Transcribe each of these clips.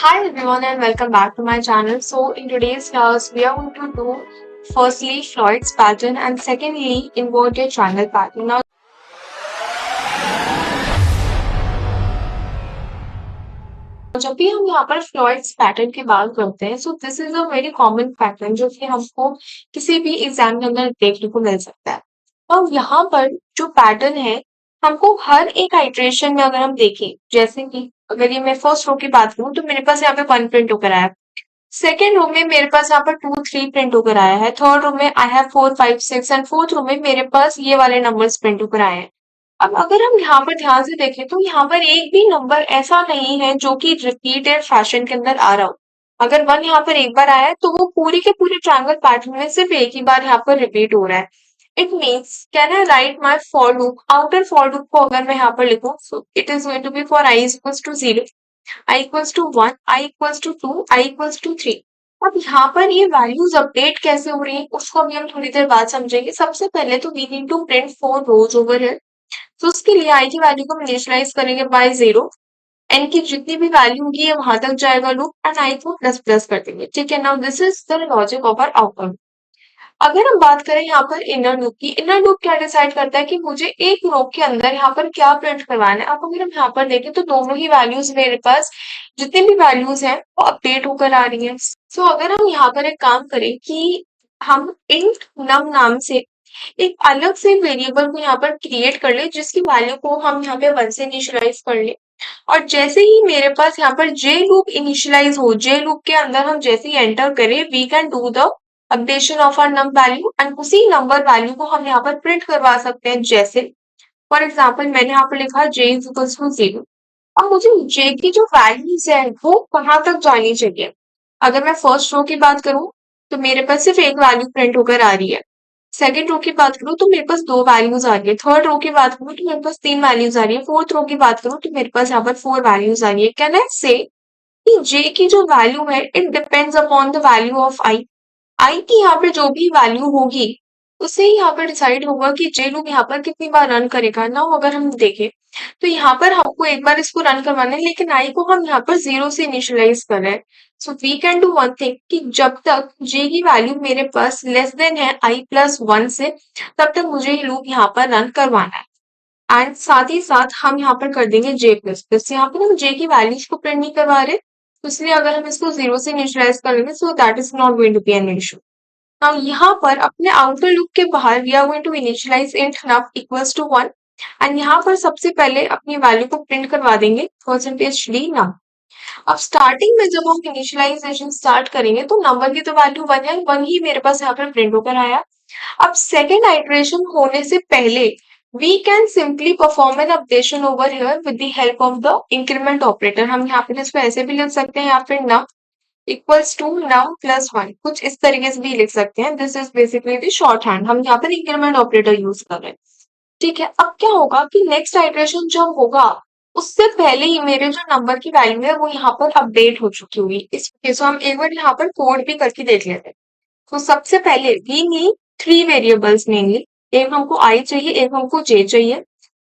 Hi everyone and welcome back to my channel. So in today's class we are going to do firstly Floyd's pattern and secondly inverted triangle pattern. Now जब भी हम यहाँ पर फ्लॉयड्स pattern की बात करते हैं, सो this is a very common pattern जो कि हमको किसी भी एग्जाम के अंदर देखने को मिल सकता है। अब यहाँ पर जो पैटर्न है हमको हर एक आइट्रेशन में अगर हम देखें, जैसे कि अगर ये मैं फर्स्ट रो की बात करूँ तो मेरे पास यहाँ पे 1 प्रिंट होकर आया, सेकेंड रो में मेरे पास यहाँ पर 2 3 प्रिंट होकर आया है, थर्ड रो में I have 4 5 6 and fourth row में मेरे पास ये वाले नंबर्स प्रिंट होकर आए हैं। अब अगर हम यहाँ पर ध्यान से देखें तो यहाँ पर एक भी नंबर ऐसा नहीं है जो कि रिपीटेड फैशन के अंदर आ रहा हो। अगर 1 यहाँ पर एक बार आया है तो वो पूरे के पूरे ट्रायंगल पैटर्न में सिर्फ एक ही बार यहाँ पर रिपीट हो रहा है। It means can I write my for loop, outer for loop को अगर मैं यहाँ पर लिखूं, so it is going to be for i is equals to 0, i equals to 1, i equals to 2, i equals to 3। अब यहाँ पर ये वैल्यूज अपडेट कैसे हो रही है उसको अभी हम थोड़ी देर बाद समझेंगे। सबसे पहले तो we need to print 4 rows over है, तो उसके लिए i की वैल्यू को हम इनिशियलाइज करेंगे बाय 0, n की जितनी भी वैल्यू होगी ये वहां तक जाएगा लूप एंड i को प्लस प्लस कर देंगे। ठीक है, now this is the logic of our outcome. अगर हम बात करें यहाँ पर इनर लूप की, इनर लूप क्या डिसाइड करता है कि मुझे एक रो के अंदर यहाँ पर क्या प्रिंट करवाना है। अब अगर हम यहाँ पर देखें तो दोनों ही वैल्यूज मेरे पास जितनी भी वैल्यूज हैं वो अपडेट होकर आ रही हैं। सो अगर हम यहाँ पर एक काम करें कि हम इंट नम नाम से एक अलग से वेरिएबल को यहाँ पर क्रिएट कर ले जिसकी वैल्यू को हम यहाँ पे 1 से इनिशियलाइज कर ले, और जैसे ही मेरे पास यहाँ पर जे लूप इनिशियलाइज हो, जे लूप के अंदर हम जैसे ही एंटर करें we can do the updation of our num value and उसी नंबर वैल्यू को हम यहाँ पर प्रिंट करवा सकते हैं। जैसे फॉर एग्जाम्पल मैंने यहाँ पर लिखा j इज इक्वल्स टू 0। अब मुझे j की जो वैल्यूज है वो कहाँ तक जानी चाहिए। अगर मैं फर्स्ट रो की बात करूं तो मेरे पास सिर्फ एक वैल्यू प्रिंट होकर आ रही है, सेकंड रो की बात करूं तो मेरे पास 2 वैल्यूज आ रही है, थर्ड रो की बात करूं तो मेरे पास 3 वैल्यूज आ रही है, फोर्थ रो की बात करूं तो मेरे पास यहाँ पर 4 वैल्यूज आ रही है। कैन आई से कि j की जो वैल्यू है it depends upon the value of i की यहाँ पे जो भी वैल्यू होगी उससे ही यहाँ पर डिसाइड होगा कि जे लूप यहाँ पर कितनी बार रन करेगा ना। अगर हम देखें तो यहाँ पर हमको एक बार इसको रन करवाना है लेकिन आई को हम यहाँ पर 0 से इनिशियलाइज कर रहे हैं। So we can do one thing कि जब तक जे की वैल्यू मेरे पास लेस देन है आई प्लस 1 से, तब तक मुझे ये लूप यहाँ पर रन करवाना है। एंड साथ ही साथ हम यहाँ पर कर देंगे जे प्लस प्लस, यहाँ पर हम जे की वैल्यूज को प्रिंट नहीं करवा रहे, तो इसलिए अगर हम इसको 0 से इनिशियलाइज कर लेंगे so that is not going to be an issue. Now यहाँ पर अपने आउटर लूप के बाहर we are going to initialise int num equals to 1 and यहाँ पर सबसे पहले अपनी वैल्यू को प्रिंट करवा देंगे परसेंटेज डी नम। अब स्टार्टिंग में जब हम इनिशियलाइजेशन स्टार्ट करेंगे तो नंबर की तो वैल्यू 1 है, 1 ही मेरे पास यहाँ पर प्रिंट होकर आया। अब सेकेंड आइट्रेशन होने से पहले we can simply perform an updation over here with the help of the increment operator. हम यहाँ पर इसको ऐसे भी लिख सकते हैं या फिर नम इक्वल्स टू नम प्लस 1, कुछ इस तरीके से भी लिख सकते हैं। This is basically the short hand, हम यहाँ पर इंक्रीमेंट ऑपरेटर यूज कर रहे हैं। ठीक है, अब क्या होगा कि नेक्स्ट आइट्रेशन जब होगा उससे पहले ही मेरे जो नंबर की वैल्यू है वो यहाँ पर अपडेट हो चुकी होगी। इस केस हम एक बार यहाँ पर कोड भी करके देख लेते हैं। तो सबसे पहले वी नीड 3 वेरिएबल्स मेनली, एक हमको आई चाहिए, एक हमको जे चाहिए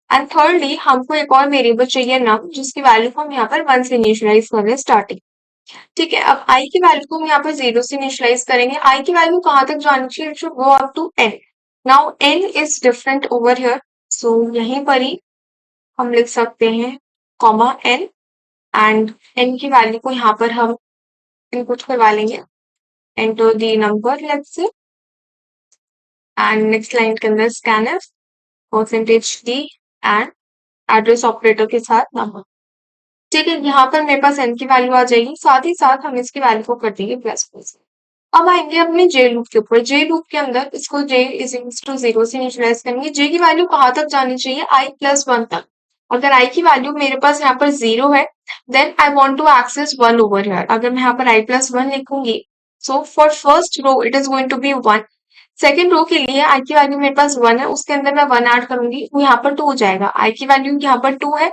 एंड थर्डली हमको एक और वेरिएबल चाहिए नम जिसकी वैल्यू को हम यहाँ पर 1 से इनिशियलाइज कर रहे हैं स्टार्टिंग। ठीक है, अब आई की वैल्यू को हम यहाँ पर 0 से इनिशियलाइज करेंगे। आई की वैल्यू कहाँ तक जानी चाहिए, it should go up to n. Now n is different over here, so यहीं पर ही हम लिख सकते हैं कॉमा एन एंड एन की वैल्यू को यहाँ पर हम इनपुट करवा लेंगे, enter the number let's say and next line के अंदर scanf percentage d and address operator के साथ नंबर। ठीक है, यहाँ पर मेरे पास एन की वैल्यू आ जाएगी, साथ ही साथ हम इसकी वैल्यू को कर देंगे प्लस प्लस। अब आएंगे अपने जे लूप के ऊपर। जे लूप के अंदर इसको जे इज टू 0 से इनिशियलाइज करेंगे। जे की वैल्यू कहाँ तक जानी चाहिए, आई प्लस 1 तक। अगर आई की वैल्यू मेरे पास यहाँ पर 0 है then I want to access 1 over here. अगर मैं यहाँ पर आई प्लस 1 लिखूंगी so for first row it is going to be 1, second row के लिए आई की वैल्यू मेरे पास 1 है, उसके अंदर मैं 1 ऐड करूंगी वो यहाँ पर 2 हो जाएगा। आई की वैल्यू यहाँ पर 2 है,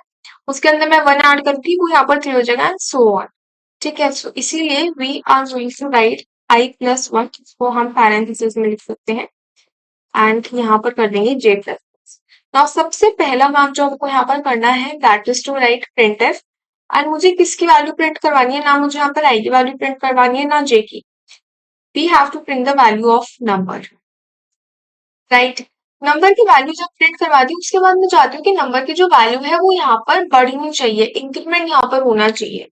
उसके अंदर मैं 1 ऐड करूंगी वो यहाँ पर 3 हो जाएगा एंड सो ऑन। ठीक है, सो इसीलिए we are going to write i plus 1 को हम पैरेंथेसिस में लिख सकते हैं एंड यहाँ पर कर देंगे जे प्लस। नाउ सबसे पहला काम जो हमको यहाँ पर करना है that is to write printf. And मुझे किसकी वैल्यू प्रिंट करवानी है, ना मुझे यहाँ पर आई की वैल्यू प्रिंट करवानी है ना जे की। We have to print the value of number, right. Number की वैल्यू जब प्रिंट करवा दी उसके बाद मैं चाहती हूँ कि नंबर की जो वैल्यू है वो यहाँ पर बढ़नी चाहिए, इंक्रीमेंट यहाँ पर होना चाहिए।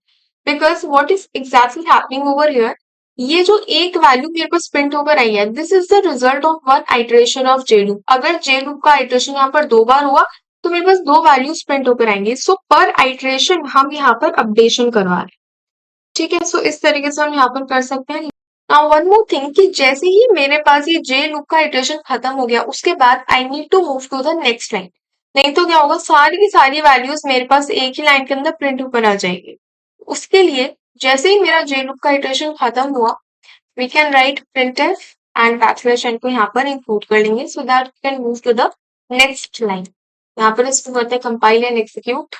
Because what is exactly happening over here, ये जो एक वैल्यू मेरे पास प्रिंट होकर आई है, this is the result of one iteration of J loop. अगर जे लूप का आइटरेशन यहाँ पर 2 बार हुआ तो मेरे पास 2 वैल्यूज प्रिंट होकर आएंगे। सो पर आइटरेशन हम यहाँ पर अपडेशन करवा रहे हैं, ठीक है। सो इस तरीके से हम यहाँ पर कर सकते हैं। नाउ वन मोर थिंग कि जैसे ही मेरे पास ये जे लूप का इटरेशन खत्म हो गया उसके बाद I need to move to the next line. नहीं तो क्या होगा, सारी की सारी वैल्यूज मेरे पास एक ही लाइन के अंदर प्रिंट होकर आ जाएगी। उसके लिए जैसे ही मेरा जे लूप का इटरेशन खत्म हुआ, we can write printf and backslash n को यहाँ पर इंक्लूड कर लेंगे so that we can move to the next line. यहाँ पर इसको करते हैं compile and execute.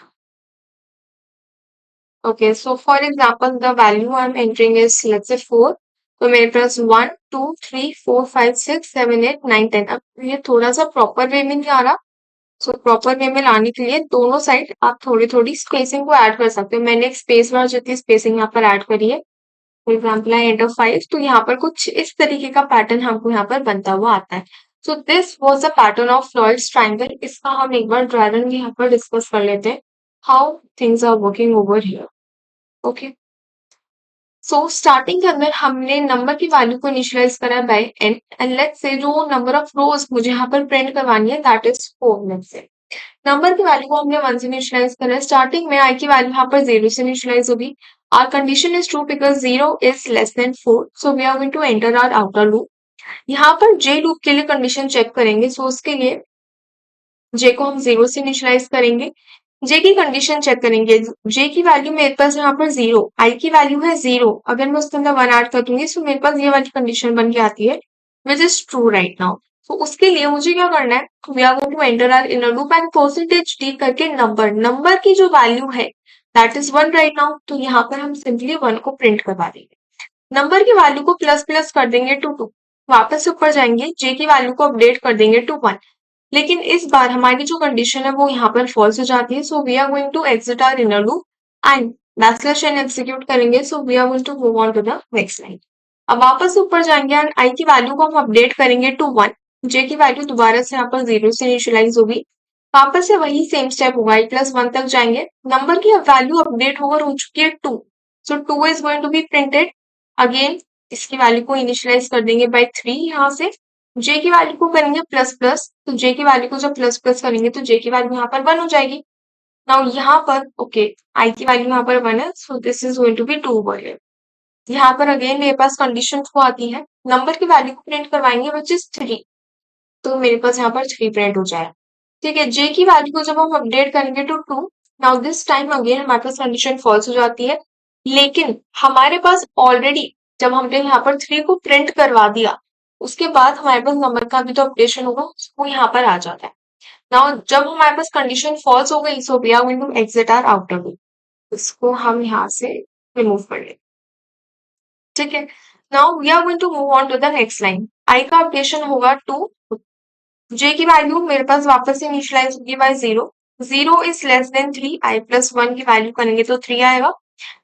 Okay, so for example, the value I'm entering is let's say 4. तो मेरे पास 1, 2, 3, 4, 5, 6, 7, 8, 9, 10। अब ये थोड़ा सा प्रॉपर वे में नहीं आ रहा। सो प्रॉपर वे में लाने के लिए दोनों साइड आप थोड़ी थोड़ी स्पेसिंग को ऐड कर सकते हो। मैंने एक स्पेस बार जितनी स्पेसिंग यहाँ पर ऐड करी है, फॉर एग्जाम्पल आई एंटर 5, तो यहाँ पर कुछ इस तरीके का पैटर्न हमको यहाँ पर बनता हुआ आता है। So this was a pattern of Floyd's triangle. इसका हम एक बार ड्रायग्राम यहाँ पर डिस्कस कर लेते हैं, how things are working over here. Okay, so starting के अंदर हमने नंबर की वैल्यू को इनिशियलाइज करा bye n and let's say जो नंबर ऑफ रोज मुझे यहाँ पर प्रिंट करवानी है that is 4। Let's say number की वैल्यू को हमने 1 से इनिशियलाइज करा है। स्टार्टिंग में i की वैल्यू यहाँ पर 0 से इनिशियलाइज होगी। Our condition is true because 0 is less than 4, so we are going to enter our outer loop. यहाँ पर जे लूप के लिए कंडीशन चेक करेंगे, सो उसके लिए जे को हम 0 से इनिशियलाइज करेंगे। जे की कंडीशन चेक करेंगे, जे की वैल्यू मेरे पास यहाँ पर 0, आई की वैल्यू है 0, अगर मैं उसके अंदर 1 ऐड कर दूंगी तो मेरे पास ये वाली कंडीशन बन के आती है which is true right now. तो उसके लिए मुझे क्या करना है, we are going to enter our inner loop and percentage d करके नंबर की जो वैल्यू है दैट इज 1 राइट नाउ, तो यहाँ पर हम सिंपली 1 को प्रिंट करवा देंगे। नंबर की वैल्यू को प्लस प्लस कर देंगे टू 2, वापस से ऊपर जाएंगे, जे की वैल्यू को अपडेट कर देंगे टू 1। लेकिन इस बार हमारी जो कंडीशन है वो यहाँ पर फॉल्स हो जाती है। So we are going to exit our inner loop and backslash n execute करेंगे। So we are going to move on to the next line. अब वापस ऊपर जाएंगे एंड आई की वैल्यू को हम अपडेट करेंगे टू 1। जे की वैल्यू दोबारा से यहाँ पर 0 से इनिशियलाइज होगी, वापस से वही सेम स्टेप होगा, i प्लस 1 तक जाएंगे। नंबर की वैल्यू अपडेट होकर हो चुकी है 2, so 2 is going to be printed again. इसकी वैल्यू को इनिशियलाइज कर देंगे बाय 3 यहाँ से। जे की वैल्यू को करेंगे प्लस प्लस, तो जे की वैल्यू को जब प्लस प्लस करेंगे तो जे की वैल्यू यहाँ पर 1 हो जाएगी। नाउ यहाँ पर ओके, आई की वैल्यू यहाँ पर 1 है, so this is going to be 2 over here. यहाँ पर अगेन मेरे पास कंडीशन को आती है, नंबर की वैल्यू को प्रिंट करवाएंगे विच इज 3, तो मेरे पास यहाँ पर 3 प्रिंट हो जाए। ठीक है, जे की वैल्यू को जब हम अपडेट करेंगे to 2, now this time again हमारे पास कंडीशन फॉल्स हो जाती है। लेकिन हमारे पास ऑलरेडी जब हमने यहाँ पर 3 को प्रिंट करवा दिया उसके बाद हमारे पास नंबर का भी तो अपडेशन होगा, वो यहाँ पर आ जाता है। नाउ जब हमारे पास कंडीशन फॉल्स हो गई, so we are going to exit our outer loop. इसको हम यहाँ से रिमूव कर लेंगे, ठीक है। Now we are going to move on to the next line. I का अपडेशन होगा 2, जे की वैल्यू मेरे पास वापस से इनिशियलाइज होगी by 0, 0 is less than 3, i plus 1 की वैल्यू करेंगे तो 3 आएगा।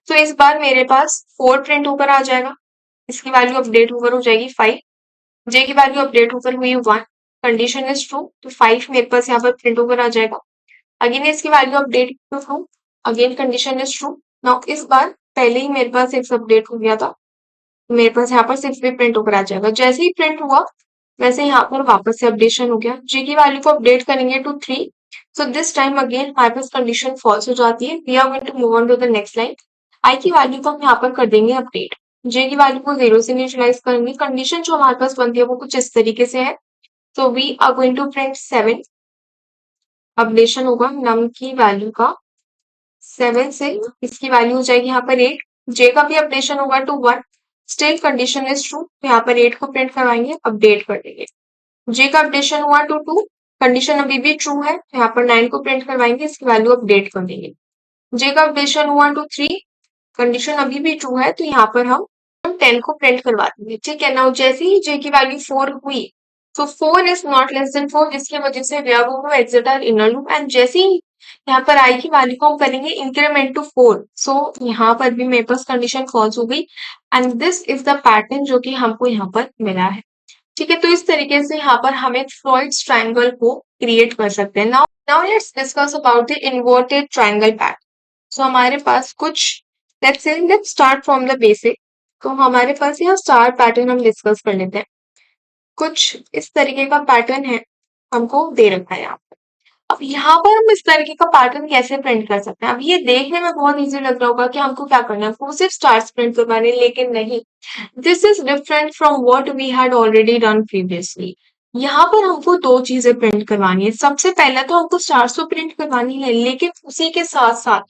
तो इस बार मेरे पास 4 प्रिंट होकर आ जाएगा, इसकी वैल्यू अपडेट होकर हो जाएगी 5, जे की वैल्यू अपडेट होकर हुई 1, कंडीशन इज ट्रू, तो 5 मेरे पास यहाँ पर प्रिंट होकर आ जाएगा। अगेन इसकी value update to true, again condition is true. Now इस बार पहले ही मेरे पास 6 अपडेट हो गया था, मेरे पास यहाँ पर 6 भी प्रिंट होकर आ जाएगा। जैसे ही प्रिंट हुआ वैसे यहाँ पर वापस से अपडेशन हो गया। जे की वैल्यू को अपडेट करेंगे to 3, so this time again हमारे पास कंडीशन फॉल्स हो जाती है। We are going to move on to the next line. I की वैल्यू को हम यहाँ पर कर देंगे अपडेट, जे की वैल्यू को 0 से इनिशियलाइज करेंगे। कंडीशन जो हमारे पास बनती है वो कुछ इस तरीके से है। So we are going to print 7, updation होगा नम की वैल्यू का 7 से, इसकी वैल्यू हो जाएगी यहाँ पर 8, जे का भी अपडेशन होगा to 1, still condition is true, तो यहाँ पर 8 को प्रिंट करवाएंगे, अपडेट कर देंगे। जे का अपडेशन हुआ टू 2, कंडीशन अभी भी ट्रू है, तो यहाँ पर 9 को प्रिंट करवाएंगे, इसकी वैल्यू अपडेट कर देंगे। जे का अपडेशन हुआ टू 3, कंडीशन अभी भी ट्रू है, तो यहाँ पर हम 10 को प्रिंट करवा देंगे। ठीक है, नाउ जैसे ही जे की वैल्यू 4 हुई, so 4 is not less than 4, जिसकी वजह से we are going to exit our inner loop and जैसे ही यहाँ पर आई की वैल्यू को हम करेंगे इंक्रीमेंट टू 4, सो यहाँ पर भी मेरे पास कंडीशन फॉल्स हो गई and this is the pattern जो कि हमको यहाँ पर मिला है। ठीक है, तो इस तरीके से यहाँ पर हम एक फ्रॉइड्स ट्रायंगल को क्रिएट कर सकते हैं। Now let's discuss about the inverted triangle pattern. So हमारे पास कुछ, let's start from the basic. तो हमारे पास यहाँ स्टार पैटर्न हम डिस्कस कर लेते हैं। कुछ इस तरीके का पैटर्न है, हमको दे रखा है यहाँ पर। अब यहाँ पर हम इस तरीके का पैटर्न कैसे प्रिंट कर सकते हैं? अब ये देखने में बहुत इजी लग रहा होगा कि हमको क्या करना है, हमको सिर्फ स्टार्स प्रिंट करवाने, लेकिन नहीं, this is different from what we had already done previously. यहाँ पर हमको दो चीजें प्रिंट करवानी है। सबसे पहले तो हमको स्टार्स तो प्रिंट करवानी है, लेकिन उसी के साथ साथ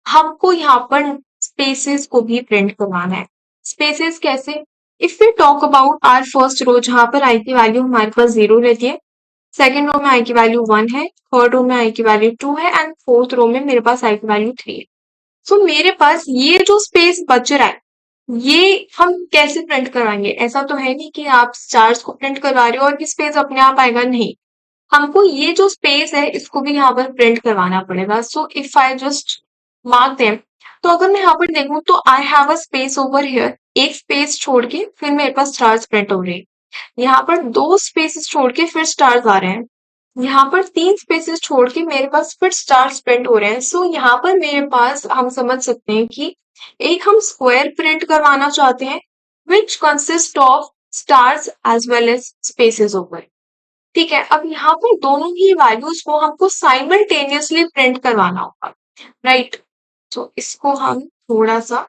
हमको यहाँ पर स्पेसेस को भी प्रिंट करवाना है। स्पेसेस कैसे? If we talk about our first row, जहां पर आई की वैल्यू हमारे पास 0 रहती है, सेकंड रो में आई की वैल्यू 1 है, थर्ड रो में आई की वैल्यू 2 है एंड फोर्थ रो में मेरे पास आई की वैल्यू 3 है। सो मेरे पास ये जो स्पेस बच रहा है, ये हम कैसे प्रिंट करवाएंगे? ऐसा तो है नहीं कि आप स्टार्स को प्रिंट करवा रहे हो और ये स्पेस अपने आप आएगा, नहीं, हमको ये जो स्पेस है इसको भी यहाँ पर प्रिंट करवाना पड़ेगा। So if I just mark them, तो अगर मैं यहाँ पर देखूं तो I have a space over here, एक स्पेस छोड़ के फिर मेरे पास स्टार्स प्रिंट हो रहे हैं। यहाँ पर दो स्पेसेस छोड़ के फिर स्टार्स आ रहे हैं। यहाँ पर तीन स्पेसेस छोड़ के मेरे पास फिर स्टार्स प्रिंट हो रहे हैं। सो यहाँ पर मेरे पास हम समझ सकते हैं कि एक हम स्क्वायर प्रिंट करवाना चाहते हैं which consist of stars as well as spaces over. ठीक है, अब यहाँ पर दोनों ही वैल्यूज को हमको साइमल्टेनियसली प्रिंट करवाना होगा, राइट? तो इसको हम थोड़ा सा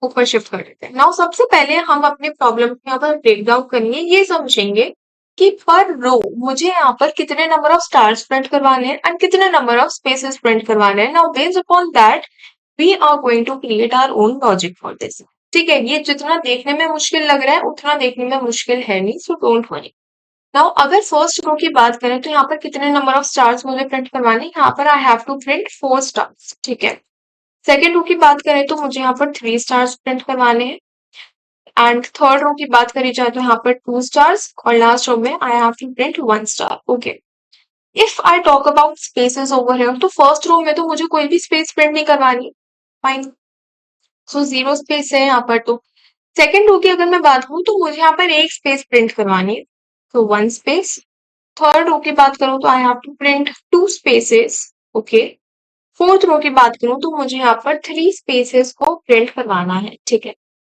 ऊपर शिफ्ट कर देते हैं। नाउ सबसे पहले हम अपने प्रॉब्लम को यहाँ पर ब्रेक डाउन करेंगे, ये समझेंगे कि पर रो मुझे यहाँ पर कितने नंबर ऑफ स्टार्स प्रिंट करवाने हैं एंड कितने नंबर ऑफ स्पेसेस प्रिंट करवाने हैं। Now based upon that we are going to create our own logic for this. ठीक है, ये जितना देखने में मुश्किल लग रहा है उतना देखने में मुश्किल है नहीं, सो डोंट वरी। नाउ अगर फर्स्ट रो की बात करें तो यहाँ पर कितने नंबर ऑफ स्टार्स मुझे प्रिंट करवाने हैं, यहाँ पर I have to print 4 stars. ठीक है, सेकेंड रो की बात करें तो मुझे यहाँ पर 3 स्टार्स प्रिंट करवाने हैं एंड थर्ड रो की बात करी जाए तो यहाँ पर 2 स्टार्स और लास्ट रो में I have to print 1 star. Okay, if I talk about spaces over here, तो फर्स्ट रो में तो मुझे कोई भी स्पेस प्रिंट नहीं करवानी, फाइन, सो 0 स्पेस है यहाँ पर। तो सेकेंड रो की अगर मैं बात करूँ तो मुझे यहाँ पर एक स्पेस प्रिंट करवानी है, तो 1 स्पेस। थर्ड रो की बात करूँ तो I have to print 2 spaces. Okay, fourth row की बात करूं तो मुझे यहाँ पर 3 स्पेसेस को प्रिंट करवाना है। ठीक है,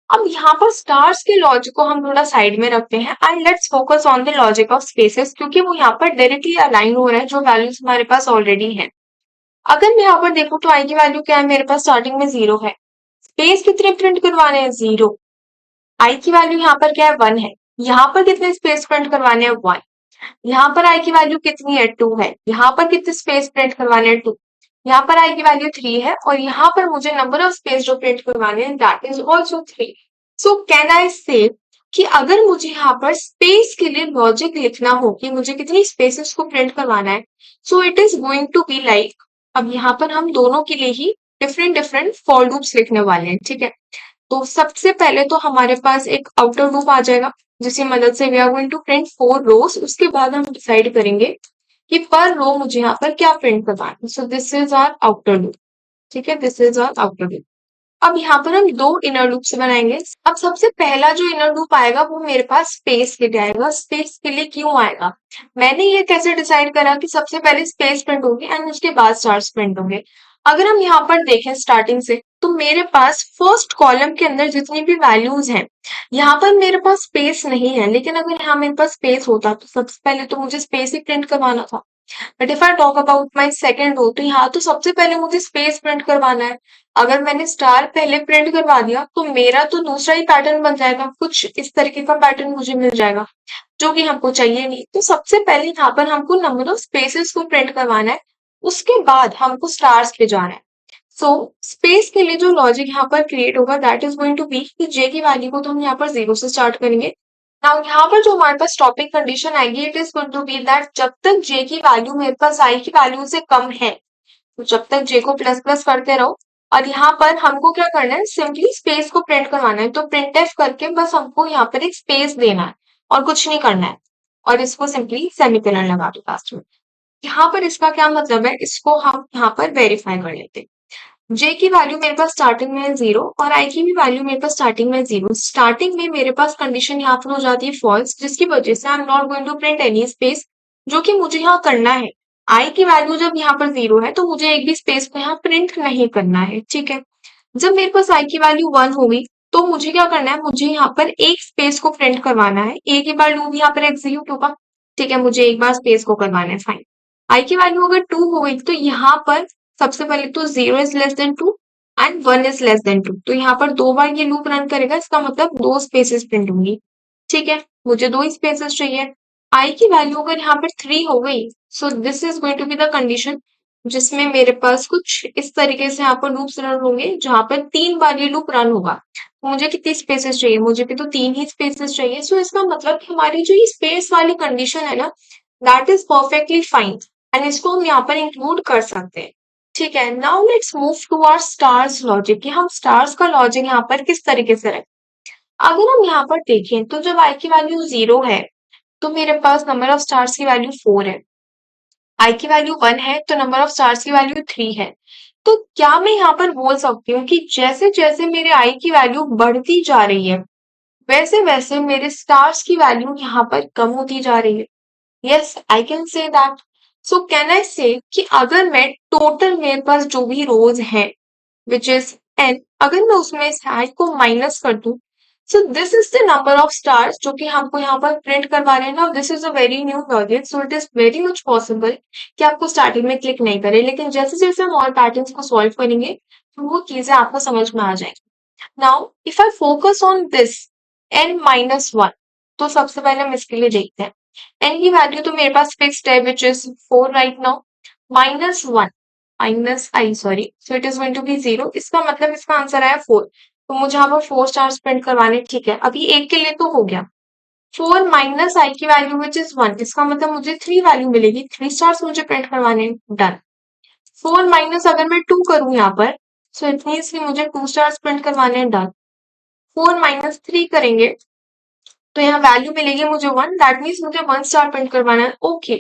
अब यहाँ पर स्टार्स के लॉजिक को हम थोड़ा साइड में रखते हैं and let's focus on the logic of spaces, क्योंकि वो यहाँ पर डायरेक्टली अलाइन हो रहा है जो वैल्यूज हमारे पास ऑलरेडी है। अगर मैं यहाँ पर देखूं तो आई की वैल्यू क्या है, मेरे पास स्टार्टिंग में 0 है, स्पेस कितने प्रिंट करवाने हैं, 0। आई की वैल्यू यहाँ पर क्या है, 1 है, यहाँ पर कितने स्पेस प्रिंट करवाने हैं, 1। यहाँ पर आई की वैल्यू कितनी है, 2 है, यहाँ पर कितने स्पेस प्रिंट करवाने हैं, 2। यहाँ पर आई की वैल्यू 3 है और यहाँ पर मुझे नंबर ऑफ स्पेस जो प्रिंट करवाने हैं that is also 3। So can I से कि अगर मुझे यहाँ पर स्पेस के लिए लॉजिक लिखना हो कि मुझे कितनी स्पेसेस को प्रिंट करवाना है, so it is going to be like, अब यहाँ पर हम दोनों के लिए ही डिफरेंट डिफरेंट फॉर लूप्स लिखने वाले हैं। ठीक है, तो सबसे पहले तो हमारे पास एक आउटर लूप आ जाएगा जिसकी मदद से we are going to print 4 rows. उसके बाद हम डिसाइड करेंगे कि पर रो मुझे यहाँ पर क्या प्रिंट करवाना है। So this is our outer loop. ठीक है, this is our outer loop. अब यहाँ पर हम दो इनर लूप्स बनाएंगे। अब सबसे पहला जो इनर लूप आएगा वो मेरे पास स्पेस के लिए आएगा। स्पेस के लिए क्यों आएगा, मैंने ये कैसे डिसाइड करा कि सबसे पहले स्पेस प्रिंट होगी एंड उसके बाद स्टार्स प्रिंट होंगे। अगर हम यहाँ पर देखें स्टार्टिंग से, तो मेरे पास फर्स्ट कॉलम के अंदर जितनी भी वैल्यूज हैं, यहाँ पर मेरे पास स्पेस नहीं है, लेकिन अगर यहाँ मेरे पास स्पेस होता तो सबसे पहले तो मुझे स्पेस ही प्रिंट करवाना था। But if I talk about my second row, तो यहाँ तो सबसे पहले मुझे स्पेस प्रिंट करवाना है। अगर मैंने स्टार पहले प्रिंट करवा दिया तो मेरा तो दूसरा ही पैटर्न बन जाएगा, कुछ इस तरीके का पैटर्न मुझे मिल जाएगा जो कि हमको चाहिए नहीं। तो सबसे पहले यहाँ पर हमको नंबर ऑफ स्पेसेस को प्रिंट करवाना है, उसके बाद हमको स्टार्स पे जाना है। सो स्पेस के लिए जो लॉजिक यहाँ पर क्रिएट होगा that is going to be कि जे की वैल्यू को तो हम यहाँ पर 0 से स्टार्ट करेंगे। नाउ यहाँ पर जो हमारे पास टॉपिक कंडीशन आएगी it is going to be that जब तक जे की वैल्यू मेरे पास आई की वैल्यू से कम है, तो जब तक जे को प्लस प्लस करते रहो। और यहाँ पर हमको क्या करना है, सिंपली स्पेस को प्रिंट करवाना है। तो प्रिंट एफ करके बस हमको यहाँ पर एक स्पेस देना है और कुछ नहीं करना है, और इसको सिंपली सेमीकोलन लगा दो लास्ट में। यहाँ पर इसका क्या मतलब है, इसको हम यहाँ पर वेरीफाई कर लेते हैं। जे की वैल्यू मेरे पास स्टार्टिंग में है 0 और आई की भी वैल्यू मेरे पास स्टार्टिंग में 0। स्टार्टिंग में मेरे पास कंडीशन यहाँ पर हो जाती है फॉल्स, जिसकी वजह से I am not going to print any space, जो कि मुझे यहाँ करना है। आई की वैल्यू जब यहाँ पर 0 है तो मुझे एक भी स्पेस को यहाँ प्रिंट नहीं करना है, ठीक है। जब मेरे पास आई की वैल्यू 1 होगी तो मुझे क्या करना है, मुझे यहाँ पर एक स्पेस को प्रिंट करवाना है। एक ही बार लूप यहाँ पर एग्जीक्यूट होगा, ठीक है, मुझे एक बार स्पेस को करवाना है, फाइन। आई की वैल्यू अगर 2 हो गई तो यहाँ पर सबसे पहले तो 0 is less than 2 and 1 is less than 2, तो यहाँ पर 2 बार ये लूप रन करेगा, इसका मतलब 2 स्पेसेस प्रिंट होंगी, ठीक है। मुझे 2 ही स्पेसेस चाहिए। आई की वैल्यू अगर यहाँ पर 3 हो गई, so this is going to be the condition जिसमें मेरे पास कुछ इस तरीके से यहाँ पर लूप्स रन होंगे, जहां पर 3 बार ये लूप रन होगा। तो मुझे कितनी स्पेसेस चाहिए, मुझे भी तो 3 ही स्पेसेस चाहिए। सो इसका मतलब कि हमारी जो ये स्पेस वाली कंडीशन है ना, that is perfectly fine and इसको हम यहाँ पर इंक्लूड कर सकते हैं, ठीक है। Now let's move to our stars logic, कि हम स्टार्स का लॉजिक यहाँ पर किस तरीके से रखें। अगर हम यहाँ पर देखें तो जब आई की वैल्यू 0 है तो मेरे पास नंबर ऑफ स्टार्स की वैल्यू 4 है। आई की वैल्यू 1 है तो नंबर ऑफ स्टार्स की वैल्यू 3 है। तो क्या मैं यहाँ पर बोल सकती हूँ कि जैसे जैसे मेरे आई की वैल्यू बढ़ती जा रही है, वैसे वैसे मेरे स्टार्स की वैल्यू यहाँ पर कम होती जा रही है। Yes, I can say that. So can I से कि अगर मैं टोटल मेरे पास जो भी रोज है विच इज n, अगर मैं उसमें इस हैश को माइनस कर दूं, सो this is the number of stars जो कि हमको यहाँ पर प्रिंट करवा रहे हैं ना। This is a very new logic, so it is very much possible कि आपको स्टार्टिंग में क्लिक नहीं करे, लेकिन जैसे जैसे हम और पैटर्न्स को सॉल्व करेंगे तो वो चीजें आपको समझ में आ जाएंगी। Now if I focus on this n-1, तो सबसे पहले हम इसके लिए देखते हैं। n की वैल्यू तो मेरे पास फिक्स्ड है which is 4 right now, -1 minus i sorry, so it is going to be 0। इसका मतलब इसका आंसर आया 4, तो मुझे यहाँ पर 4 स्टार्स प्रिंट करवाने, ठीक है। अभी एक के लिए तो हो गया। 4 माइनस आई की वैल्यू विच इज 1, इसका मतलब मुझे 3 वैल्यू मिलेगी, 3 स्टार्स मुझे प्रिंट करवाने, डन। 4 माइनस अगर मैं 2 करूं यहाँ पर, सो इट मीन्स कि मुझे 2 स्टार्स प्रिंट करवाने, डन। 4 माइनस 3 करेंगे तो यहाँ वैल्यू मिलेगी मुझे 1, दैट मीन्स मुझे 1 स्टार प्रिंट करवाना है, ओके।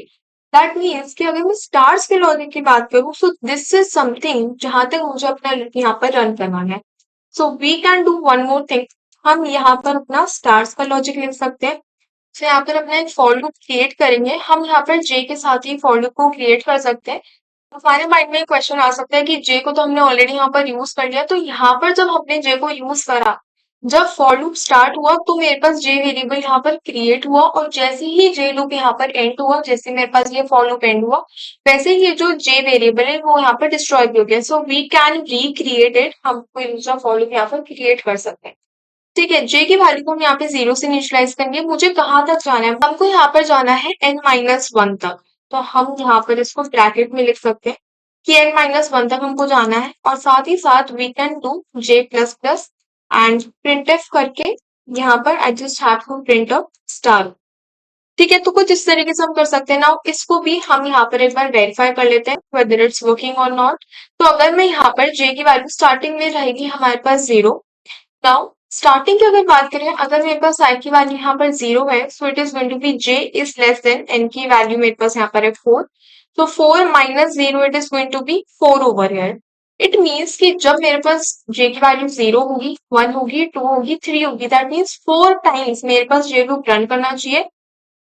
दैट मीन्स कि अगर मैं स्टार्स के लॉजिक की बात करूं, सो दिस इज समथिंग जहां तक मुझे अपना लूप यहाँ पर रन करवाना है। So we can do one more thing, हम यहाँ पर अपना स्टार्स का लॉजिक लिख सकते हैं। तो यहाँ पर अपना एक फॉर लूप क्रिएट करेंगे, हम यहाँ पर जे के साथ ही फॉर लूप को क्रिएट कर सकते हैं। तो हमारे माइंड में क्वेश्चन आ सकता है कि जे को तो हमने ऑलरेडी यहाँ पर यूज कर लिया, तो यहाँ पर जब हमने जे को यूज करा, जब फॉर लूप स्टार्ट हुआ तो मेरे पास जे वेरिएबल यहाँ पर क्रिएट हुआ, और जैसे ही जे लूप यहाँ पर एंड हुआ, जैसे मेरे पास ये फॉर लूप एंड हुआ, वैसे ही ये जो जे वेरिएबल है वो यहाँ पर डिस्ट्रॉय भी हो गया। So we can recreate it, हम कोई दूसरा फॉर लूप यहाँ पर क्रिएट कर सकते हैं, ठीक है। जे की वैल्यू को हम यहाँ पे 0 से इनिशियलाइज करेंगे। मुझे कहाँ तक जाना है, हमको यहाँ पर जाना है n-1 तक, तो हम यहाँ पर इसको ब्रैकेट में लिख सकते हैं कि n-1 तक हमको जाना है, और साथ ही साथ we can do j plus plus and printf करके यहाँ पर I just have to print a star, ठीक है। तो कुछ इस तरीके से हम कर सकते हैं। नाउ इसको भी हम यहाँ पर एक बार वेरीफाई कर लेते हैं वेदर इट्स वर्किंग और नॉट। तो अगर मैं यहाँ पर j की वैल्यू स्टार्टिंग में रहेगी हमारे पास 0। नाउ स्टार्टिंग की अगर बात करें, अगर मेरे पास आई की वैल्यू यहाँ पर 0 है, so it is going to be j is less than n की वैल्यू मेरे पास यहाँ पर है 4, तो 4 minus 0 it is going to be 4 over here. It means कि जब मेरे पास j की वैल्यू 0 होगी, 1 होगी, 2 होगी, 3 होगी, दैट मीन्स 4 टाइम्स मेरे पास j लूप रन करना चाहिए।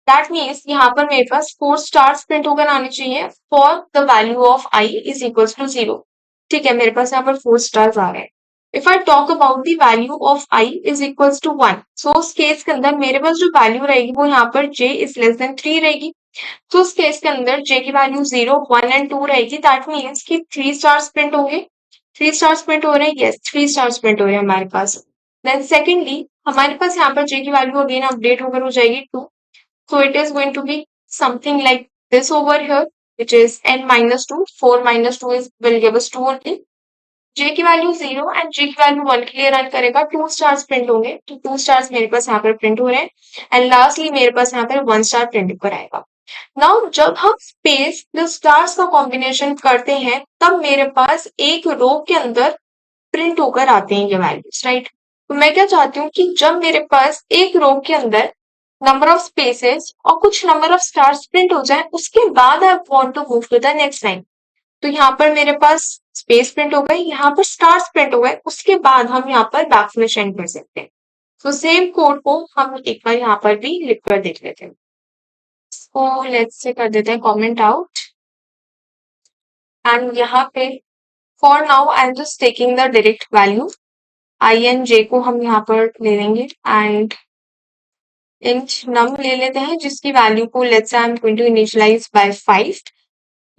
दैट मीन्स यहाँ पर मेरे पास 4 स्टार्स प्रिंट होकर आने चाहिए for the value of i is equal to 0, ठीक है। मेरे पास यहाँ पर 4 स्टार्स आ रहे हैं। If I talk about the value of i is equals to 1, so उस केस के अंदर मेरे पास जो वैल्यू रहेगी वो यहाँ पर j इज लेस देन 3 रहेगी। तो उस केस के अंदर j की वैल्यू 0, 1 एंड 2 रहेगी, दैट मीन्स कि 3 स्टार्स प्रिंट होंगे। 3 स्टार्स प्रिंट हो रहे हैं, यस 3 स्टार्स प्रिंट हो रहे हैं हमारे पास। देन सेकेंडली हमारे पास यहाँ पर j की वैल्यू अगेन अपडेट होकर हो जाएगी 2, so it is going to be something like this over here, which is n minus 2. 4 minus 2 is will give us 2 only. J की वैल्यू 0 एंड J की value 1 के लिए रन करेगा, 2 stars print होंगे, तो 2 स्टार्स मेरे पास यहाँ पर प्रिंट हो रहे हैं एंड लास्टली मेरे पास यहाँ पर 1 स्टार प्रिंट होकर आएगा। नाउ जब हम स्पेस प्लस स्टार्स का कॉम्बिनेशन करते हैं तब मेरे पास एक रो के अंदर प्रिंट होकर आते हैं ये वैल्यूज, राइट। तो मैं क्या चाहती हूँ कि जब मेरे पास एक रो के अंदर नंबर ऑफ स्पेसेस और कुछ नंबर ऑफ स्टार्स प्रिंट हो जाए, उसके बाद I want to move to the next line. तो यहाँ पर मेरे पास स्पेस प्रिंट हो गई, यहाँ पर स्टार्स प्रिंट हो गए, उसके बाद हम यहाँ पर बैकस्लैश एंड कर सकते हैं। तो सेम कोड को हम एक बार यहाँ पर भी लिख कर देख लेते हैं। इसको लेट्स से कर देते हैं कमेंट आउट, एंड यहाँ पे for now I am just taking the direct value i and j को हम यहाँ पर ले लेंगे, एंड इंट नम ले लेते हैं जिसकी वैल्यू को let's say I am going to initialize by 5।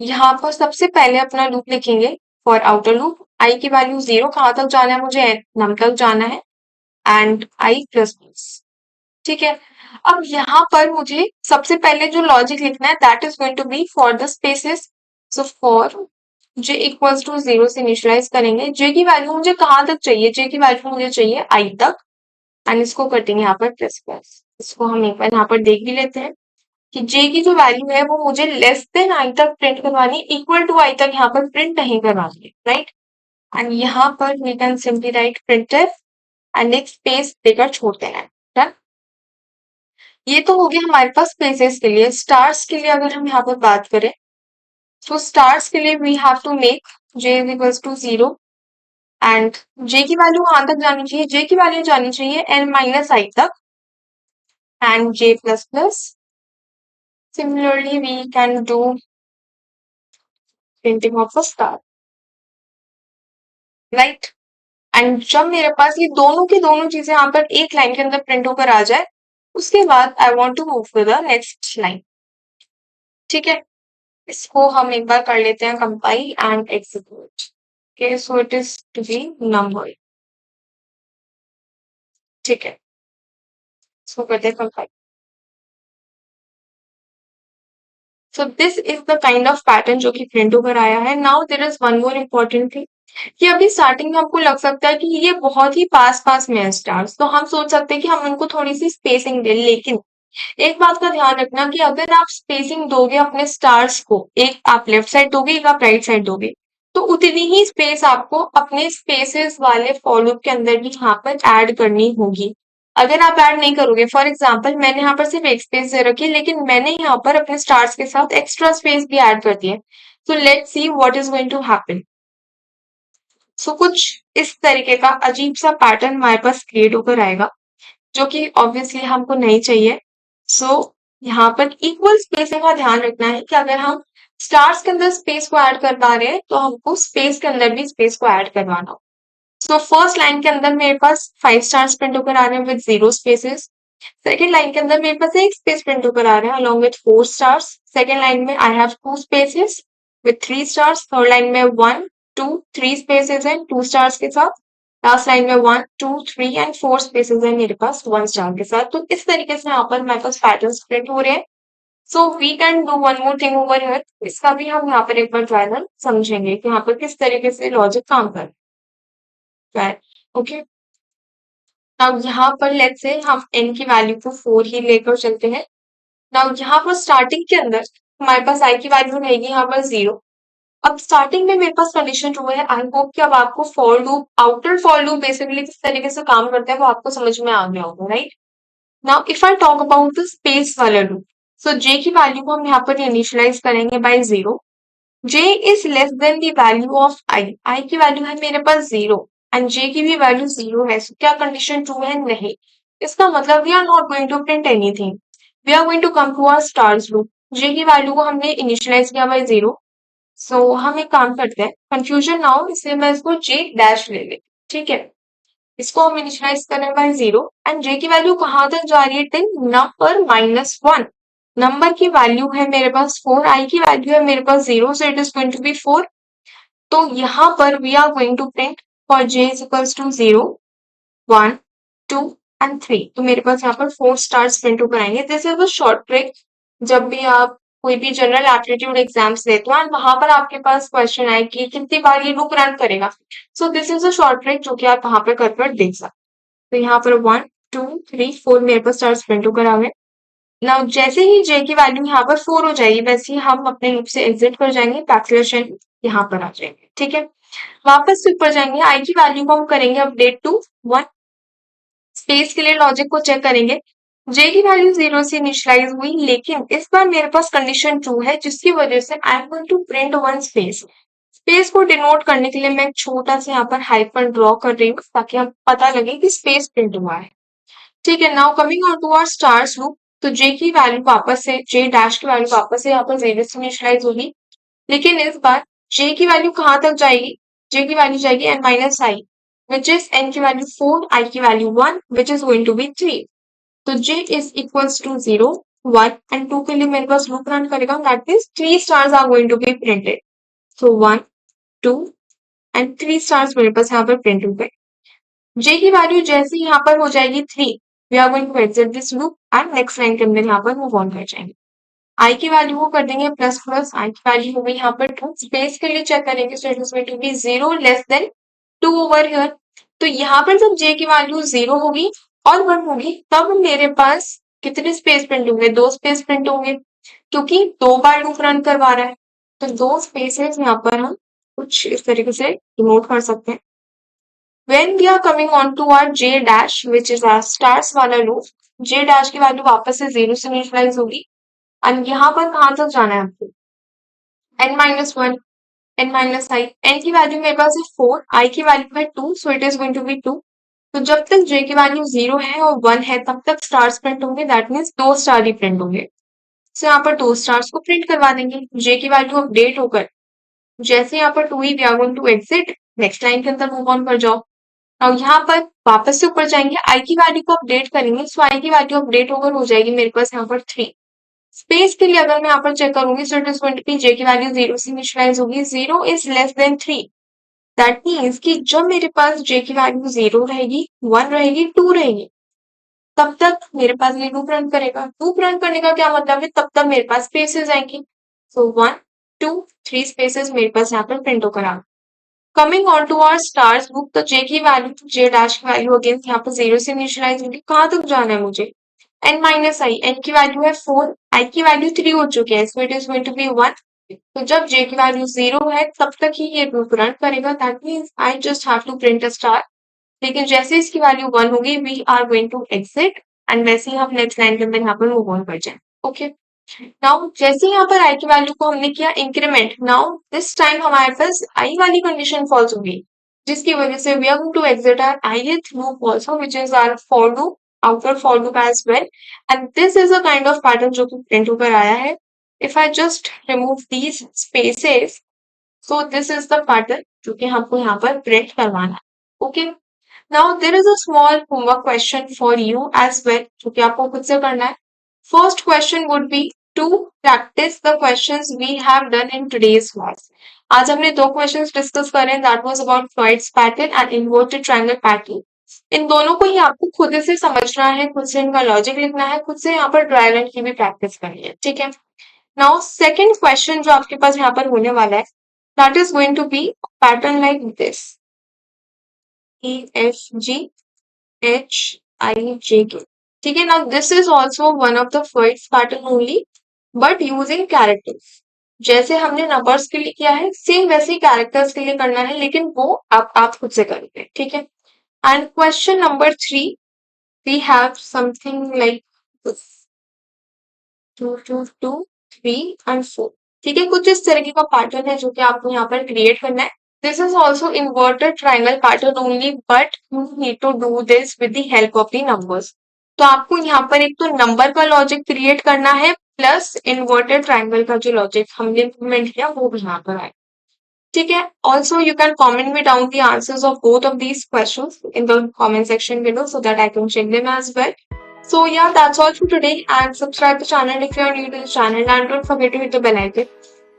यहाँ पर सबसे पहले अपना लूप लिखेंगे फॉर आउटर लूप, आई की वैल्यू 0, कहाँ तक जाना है मुझे, नम तक जाना है, एंड आई प्लस प्लस। ठीक है, अब यहाँ पर मुझे सबसे पहले जो लॉजिक लिखना है that is going to be for the spaces. So for j equals to 0 से इनिशियलाइज करेंगे, j की वैल्यू मुझे कहाँ तक चाहिए, j की वैल्यू मुझे चाहिए i तक, एंड इसको कटेंगे यहाँ पर प्लस प्लस। इसको हम एक बार यहाँ पर देख भी लेते हैं कि j की जो वैल्यू है वो मुझे लेस देन i तक प्रिंट करवानी, इक्वल टू i तक यहाँ पर प्रिंट नहीं करवानी है, राइट। एंड यहाँ पर we can simply write printf and एक स्पेस देकर छोड़ देना है। डन। ये तो हो गया हमारे पास स्पेसेस के लिए। स्टार्स के लिए अगर हम यहाँ पर बात करें, तो स्टार्स के लिए we have to make j is equals to 0, and j की वैल्यू कहाँ तक जानी चाहिए, j की वैल्यू जानी चाहिए n माइनस i तक, and j plus plus. Similarly we can do printing of a star, right. And जब मेरे पास ये दोनों की दोनों चीजें यहाँ पर एक लाइन के अंदर प्रिंट होकर आ जाए, उसके बाद I want to move to the next line. ठीक है, इसको हम एक बार कर लेते हैं compile and execute. Okay, so it is to be number. ठीक है, इसको करते हैं compile. So this is the kind of pattern जो कि प्रिंट होकर आया है। Now there is one more important thing कि अभी स्टार्टिंग में आपको लग सकता है कि ये बहुत ही पास पास में है स्टार्स, तो हम सोच सकते हैं कि हम उनको थोड़ी सी स्पेसिंग दें, लेकिन एक बात का ध्यान रखना कि अगर आप स्पेसिंग दोगे अपने स्टार्स को, एक आप लेफ्ट साइड दोगे एक आप राइट साइड दोगे, तो उतनी ही स्पेस आपको अपने स्पेसेस वाले फॉर लूप के अंदर भी यहाँ पर ऐड करनी होगी। अगर आप ऐड नहीं करोगे, फॉर एग्जाम्पल मैंने यहाँ पर सिर्फ एक स्पेस दे रखी है, लेकिन मैंने यहाँ पर अपने स्टार्स के साथ एक्स्ट्रा स्पेस भी ऐड कर दिया है, तो let's see what is going to happen. So कुछ इस तरीके का अजीब सा पैटर्न हमारे पास क्रिएट होकर आएगा, जो कि ऑब्वियसली हमको नहीं चाहिए। सो यहाँ पर इक्वल स्पेसिंग का ध्यान रखना है कि अगर हम स्टार्स के अंदर स्पेस को ऐड कर पा रहे हैं, तो हमको स्पेस के अंदर भी स्पेस को ऐड करवाना हो। सो फर्स्ट लाइन के अंदर मेरे पास 5 स्टार्स प्रिंट होकर आ रहे हैं विद 0 स्पेसेस। सेकेंड लाइन के अंदर मेरे पास एक स्पेस प्रिंट होकर आ रहा है along with 4 stars. Second line में I have 2 spaces with 3 stars. Third line में 1 2 3 स्पेसेस हैं 2 स्टार्स के साथ। लास्ट लाइन में 1 2 3 एंड 4 स्पेसेस हैं मेरे पास 1 स्टार के साथ। तो इस तरीके से यहाँ पर मेरे पास पैटर्न प्रिंट हो रहे हैं। So we can do one more thing over here. इसका भी हम यहाँ पर एक बार ट्रायल समझेंगे कि यहाँ पर किस तरीके से लॉजिक काम कर रहा है। ओके, अब यहाँ पर लेट्स से हम n की वैल्यू को 4 ही लेकर चलते हैं। नाउ यहाँ पर स्टार्टिंग के अंदर हमारे पास i की वैल्यू रहेगी यहाँ पर 0। अब स्टार्टिंग में मेरे पास कंडीशन ट्रू है। आई होप कि अब आपको for loop, outer for loop basically किस तरीके से काम करता है वो आपको समझ में आ गया होगा, right. Now if I talk about the space वाला लूप, सो j की वैल्यू को हम यहाँ पर इनिशियलाइज करेंगे by 0। j is less than the value of i की वैल्यू है मेरे पास 0 एंड j की भी वैल्यू 0 है। So, क्या कंडीशन ट्रू है? नहीं। इसका मतलब we are not going to print anything, we are going to come to our stars loop. j की वैल्यू को हमने इनिशियलाइज किया बाय 0। सो हम एक काम करते हैं, कंफ्यूजन ना हो इसलिए मैं इसको j डैश ले लेती, ठीक है। इसको हम इनिशियलाइज करें बाय 0 एंड j की वैल्यू कहाँ तक जा रही है टिल नंबर -1। नंबर की वैल्यू है मेरे पास 4, i की वैल्यू है मेरे पास 0, so it is going to be 4। तो यहाँ पर we are going to print for j is equals to 0 1 2 and 3। तो मेरे पास यहाँ पर 4 स्टार्स प्रिंट होकर आएंगे। This is a short trick. जब भी आप कोई भी जनरल एप्टीट्यूड एग्जाम्स देते हो एंड वहां पर आपके पास क्वेश्चन आए कि कितनी बार ये लूप रन करेगा, सो this is a short trick जो कि आप वहां पर कर देख सकते। तो यहाँ पर 1 2 3 4 मेरे पास स्टार्स प्रिंट होकर आ गए। नाउ जैसे ही j की वैल्यू यहाँ पर 4 हो जाएगी, वैसे ही हम अपने लूप से एग्जिट कर जाएंगे, बैकस्लैश n यहाँ पर आ जाएंगे, ठीक है। वापस से ऊपर जाएंगे, i की वैल्यू को हम करेंगे अपडेट टू 1। स्पेस के लिए लॉजिक को चेक करेंगे, जे की वैल्यू 0 से इनिशियलाइज हुई, लेकिन इस बार मेरे पास कंडीशन ट्रू है, जिसकी वजह से I am going to print one space. Space को डिनोट करने के लिए मैं एक छोटा सा यहाँ पर हाइफन ड्रॉ कर रही हूँ, ताकि हम पता लगे कि स्पेस प्रिंट हुआ है। ठीक है, now coming on to our stars loop. तो जे की वैल्यू वापस से, जे डैश की वैल्यू वापस से यहाँ पर 0 से इनिशियलाइज होगी, लेकिन इस बार जे की वैल्यू कहाँ तक जाएगी? जे की वैल्यू जाएगी n minus i, which is n की वैल्यू 4, आई की value 1, which is going to be 3। तो j is equals to 0, 1 and 2 के लिए मेरे पास लूप रन करेगा, that means 3 stars are going to be printed. So 1, 2 and 3 stars मेरे पास यहाँ पर प्रिंट हो गए। j की वैल्यू जैसे ही यहाँ पर हो जाएगी 3, we are going to exit this loop and next line के अंदर यहाँ पर मूव ऑन कर जाएंगे। आई की वैल्यू को कर देंगे प्लस प्लस, आई की वैल्यू हो गई यहाँ पर 2। स्पेस के लिए चेक करेंगे, so it is going to be 0 less than 2 over here. तो यहाँ पर जब j की वैल्यू 0 होगी और 1 होगी, तब मेरे पास कितने स्पेस प्रिंट होंगे? 2 स्पेस प्रिंट होंगे, क्योंकि 2 बार लूप रन करवा रहा है। तो 2 स्पेसेस यहाँ पर हम कुछ इस तरीके से नोट कर सकते हैं। When we are coming on to our j dash, which is our stars वाला लूप, j dash की वैल्यू वापस से 0 से इनिशियलाइज होगी, और यहाँ पर कहाँ तक जाना है आपको? n minus 1, n minus i. n की वैल्यू मेरे पास है 4, i की वैल्यू है 2, so it is going to be 2। तो जब तक j की वैल्यू 0 है और 1 है, तब तक स्टार्स प्रिंट होंगे, that means 2 star he print होंगे। तो यहाँ पर 2 स्टार्स को प्रिंट करवा देंगे। j की वैल्यू अपडेट होकर जैसे यहाँ पर 2 ही, we are going to exit, next line के अंदर मूव ऑन कर जाओ। अब यहाँ पर वापस से ऊपर जाएंगे, आई की वैल्यू को अपडेट करेंगे, सो आई की वैल्यू अपडेट होकर हो जाएगी मेरे पास यहाँ पर 3। स्पेस के लिए अगर मैं यहाँ पर चेक करूंगी, so it is going to be j की वैल्यू 0 से इनिशियलाइज होगी, 0 is less than 3। That means कि जब मेरे पास जे की वैल्यू 0 रहेगी, 1 रहेगी, 2 रहेगी, तब तक मेरे पास ये लूप रन करेगा। लूप रन करने का क्या मतलब है? तब तक मेरे पास स्पेसेस आएंगी। सो 1, 2, 3 स्पेसेस मेरे पास यहाँ पर प्रिंट होकर आ गए। Coming on to our stars loop, तो जे की वैल्यू, जे डैश की वैल्यू अगेन यहाँ पर 0 से इनिशियलाइज होगी। कहाँ तक जाना है मुझे? n माइनस आई, n की वैल्यू है 4, आई की वैल्यू 3 हो चुकी है, so it is going to be 1। तो जब j की वैल्यू 0 है, तब तक ही ये लूप रन करेगा, that means I just have to print a star. लेकिन जैसे इसकी वैल्यू 1 होगी, we are going to exit and वैसे ही हम नेक्स्ट लाइन के अंदर यहाँ पर मूव ऑन कर जाए। ओके, नाउ जैसे यहाँ पर आई की वैल्यू को हमने किया इंक्रीमेंट, नाउ दिस टाइम हमारे पास आई वाली कंडीशन फॉल्स होगी, जिसकी वजह से we are going to exit our ith loop also, which is our for loop, outer for loop as well, and this is a kind of pattern जो कि print होकर आया है। If I just remove these spaces, so this is the pattern जो कि हमको यहाँ पर प्रिंट करवाना है। Okay, now there is a small homework question for you as well, जो कि आपको खुद से करना है। First question would be to practice the questions we have done in today's class. आज हमने 2 questions डिस्कस करे, that was about Freud's pattern and inverted triangle pattern. इन दोनों को ही आपको खुद से समझना है, खुद से इनका लॉजिक लिखना है, खुद से यहाँ पर ड्राइव की भी प्रैक्टिस करनी है। ठीक है, नाउ सेकेंड क्वेश्चन जो आपके पास यहाँ पर होने वाला है, that is going to be a pattern like this: E F G H I J K. ठीक है, now this is also one of the Freud's pattern only, but using characters. जैसे हमने नंबर्स के लिए किया है, सेम वैसे ही characters के लिए करना है, लेकिन वो आप खुद से करेंगे। ठीक है, and question number 3, we have something like 2, 2, 2, 3 and 4। ठीक है, कुछ इस तरीके का पैटर्न है जो कि आपको यहाँ पर क्रिएट करना है। This is also inverted triangle pattern only, but you need to do this with the help of the numbers. तो आपको यहाँ पर एक तो नंबर का लॉजिक क्रिएट करना है, प्लस इन्वर्टेड ट्राइंगल का जो लॉजिक हमने इम्प्लीमेंट किया वो भी यहाँ पर आए। ठीक है, also you can comment me down the answers of both of these questions in the comment section below so that I can check them as well. So yeah, that's all for today, and subscribe the channel if you are new to the channel, and don't forget to hit the bell icon.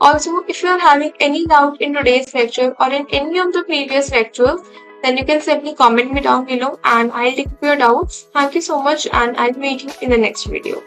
Also, if you are having any doubt in today's lecture or in any of the previous lectures, then you can simply comment me down below and I'll take your doubts. Thank you so much, and I'll meet you in the next video.